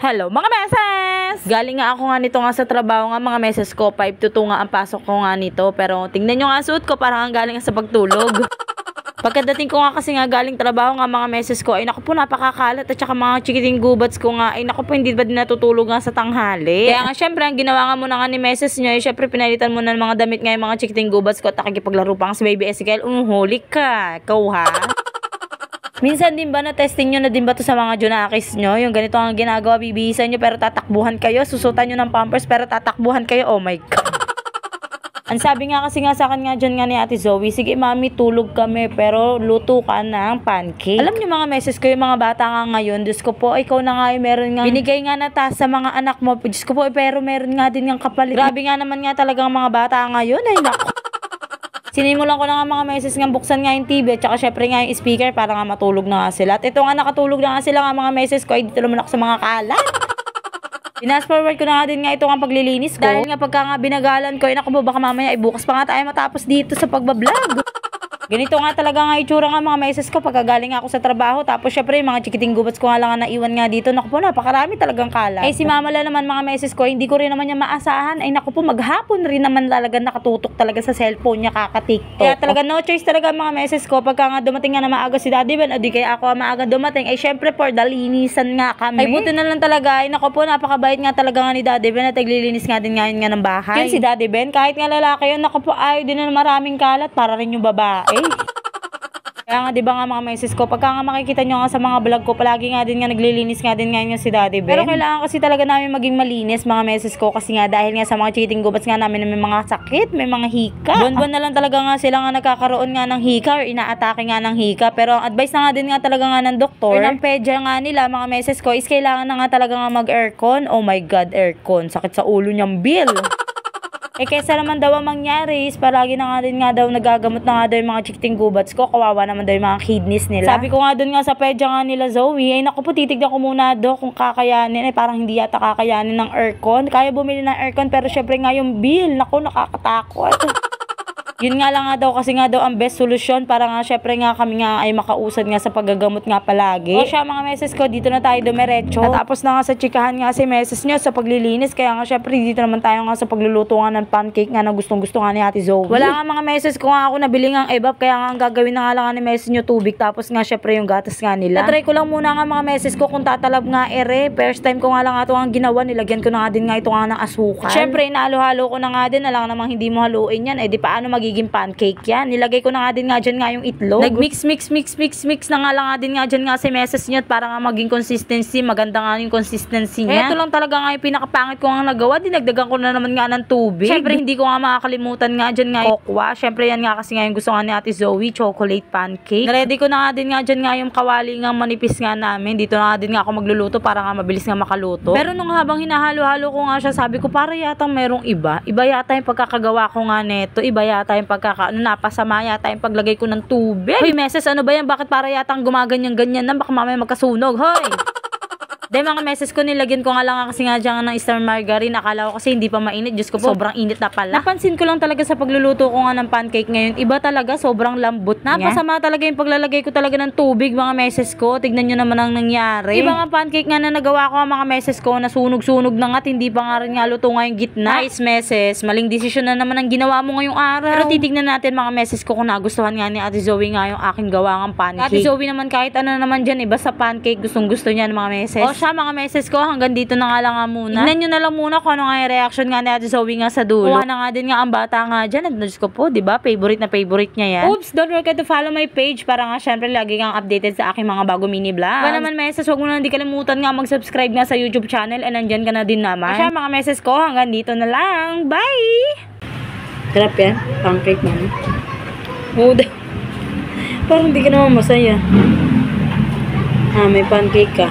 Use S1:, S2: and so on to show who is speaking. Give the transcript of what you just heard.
S1: Hello mga meses! Galing nga ako nga nito nga sa trabaho nga mga meses ko. 5 to 2 nga ang pasok ko nga nito. Pero tingnan nyo nga suot ko, parang galing nga sa pagtulog. Pagkadating ko nga kasi nga galing trabaho nga mga meses ko, ay naku po napakakalat at saka mga chikiting gubats ko nga, ay naku po hindi ba din natutulog nga sa tanghali. Kaya nga syempre ang ginawa nga muna nga ni meses nyo, ay syempre pinalitan mo na ng mga damit nga yung mga chikiting gubats ko at nakikipaglaro pa nga si baby Ezekiel. Huli ka, ikaw ha? Minsan din ba na-testing nyo na din ba to sa mga junakis nyo? Yung ganito ang ginagawa, bibihisan nyo pero tatakbuhan kayo. Susutan nyo ng pampers pero tatakbuhan kayo. Oh my God. Ang sabi nga kasi nga sa akin nga dyan nga ni Ate Zoe, sige mami, tulog kami pero luto ka ng pancake. Alam nyo mga meses ko, yung mga bata nga ngayon, Diyos ko po, ikaw na nga yung meron nga, binigay nga na task sa mga anak mo. Diyos ko po, pero meron nga din yung kapalit. Grabe nga naman nga talagang mga bata ngayon. Ay naku. Sinimulan ko na nga mga meses nga buksan nga yung TV at saka syempre nga yung speaker para nga matulog na nga sila. At ito nga nakatulog na nga sila nga mga meses ko ay dito naman ako sa mga kalat. Pinas forward ko na nga din nga ito nga paglilinis ko. Dahil nga pagka nga binagalan ko ay naku baka mamaya ay bukas pa nga tayo matapos dito sa pagbablog. Ganito nga talaga nga itsura nga mga meses ko pagkagaling ako sa trabaho. Tapos syempre yung mga chikiting gubats ko nga lang nga naiwan nga dito. Naku po, napakarami talagang kalat. Eh si mama lang naman mga meses ko, hindi ko rin naman niya maasahan. Ay naku po, maghapon rin naman talaga nakatutok talaga sa cellphone niya kaka-TikTok. Kaya talaga no choice talaga mga meses ko. Pagka nga dumating nga na maaga si Daddy Ben, o di kaya ako maaga dumating. Ay syempre for dalinisan nga kami. Ay buti na lang talaga. Ay naku po, napakabait nga talaga nga ni Daddy Ben at naglilinis nga din nga ng bahay. Yun si Daddy Ben, kahit nga lalaki yun, naku po, ayaw din na maraming kalat para rin yung babae. Kaya nga diba nga mga meses ko, pagka nga makikita nyo nga sa mga vlog ko, palagi nga din nga naglilinis nga din nga yun si Daddy Ben. Pero kailangan kasi talaga namin maging malinis mga meses ko kasi nga dahil nga sa mga cheating gubats nga namin na may mga sakit, may mga hika. Buwan-buwan na lang talaga nga sila nga nagkakaroon nga ng hika or inaatake nga ng hika. Pero ang advice na nga din nga talaga nga ng doktor or ng pedya nga nila mga meses ko is kailangan na nga talaga nga mag-aircon. Oh my God, aircon. Sakit sa ulo niyang bill. Eh kesa naman daw ang mangyari is palagi na nga din nga daw nagagamot na nga daw yung mga chikiting gubats ko. Kawawa naman daw yung mga kidneys nila. Sabi ko nga dun nga sa pedya nga nila Zoe, ay naku po titignan ko muna daw kung kakayanin. Eh parang hindi yata kakayanin ng aircon. Kaya bumili ng aircon pero syempre nga yung bill, naku nakakatakot. Yun nga lang nga daw kasi nga daw ang best solusyon para nga syempre nga kami nga ay makausad nga sa paggagamot nga palagi. O siya mga meses ko, dito na tayo dumiretso. Tapos na nga sa chikahan nga si meses nyo sa paglilinis. Kaya nga syempre dito naman tayo nga sa pagluluto nga ng pancake nga na gustong gusto nga ni Ate Zoe. Wala nga mga meses ko nga ako nabili nga ang ebap. Kaya nga ang gagawin na nga lang nga ni meses nyo tubig. Tapos nga syempre yung gatas nga nila. Natry ko lang muna nga mga meses ko kung tatalab nga ere. First time ko nga lang nga ito ang ginawa. Nilagyan ko na nga din nga ito nga ng asukal. Syempre inahalo-halo ko na nga din. Alang namang hindi mo haluin yan. Eh di paano magiging pancake yan. Nilagay ko na nga din nga dyan nga yung itlog. Nag-mix na nga lang nga din nga dyan nga si meses nyo para nga maging consistency. Maganda nga yung consistency niya. Ito lang talaga nga yung pinakapangit ko nga nagawa. Dinagdagan ko na naman nga ng tubig. Syempre hindi ko nga makakalimutan nga dyan nga yung kokwa. Syempre yan nga kasi nga yung gusto nga ni Ate Zoe, chocolate pancake. Naready ko na nga din nga dyan nga yung kawali nga manipis nga namin. Dito na nga din nga ako magluluto para nga mabilis nga makaluto. Pero nung habang hinahalo-halo ko nga siya, sabi ko para yata merong iba. Iba yata yung pagkakagawa ko nga neto. Iba yata yung napasama yata yung paglagay ko ng tubig. Hoy meses, ano ba yan? Bakit para yata ang gumaganyan-ganyan na? Baka mamaya magkasunog. Hoy! Dahil mga meses ko nilagyan ko nga lang kasi nga dyan ng star margarine. Akala ko kasi hindi pa mainit. Diyos ko po, sobrang init na pala. Napansin ko lang talaga sa pagluluto ko nga ng pancake ngayon. Iba talaga, sobrang lambot niya. Napasama talaga yung paglalagay ko talaga ng tubig mga meses ko. Tignan nyo naman ang nangyari. Iba nga pancake nga na nagawa ko mga meses ko na sunog-sunog na nga. Hindi pa nga rin nga luto nga yung gitna. Nice meses. Maling desisyon na naman ang ginawa mo ngayong araw. Pero titignan natin mga meses ko kung nagustuhan nga ni Ate Zoe nga yung aking gawa ng pancake. Ate Zoe naman kahit ano naman dyan, iba sa pancake, gustong-gusto niya ng mga meses. O siya mga meses ko, hanggang dito na nga lang nga muna. Tignan nyo na lang muna kung ano nga yung reaction nga ni Ate Zoe nga sa dulo. Kuha na nga din nga ang bata nga dyan. At Diyos ko po, diba? Favorite na favorite niya yan. Oops, don't forget to follow my page para nga syempre lagi kang updated sa aking mga bago mini vlog. Ba naman meses, huwag mo na hindi kalimutan nga mag-subscribe nga sa YouTube channel and nandyan ka na din naman. Siya mga meses ko, hanggang dito na lang. Bye! Sarap yan, pancake man. Oh, parang hindi ka naman masaya. May pancake ka.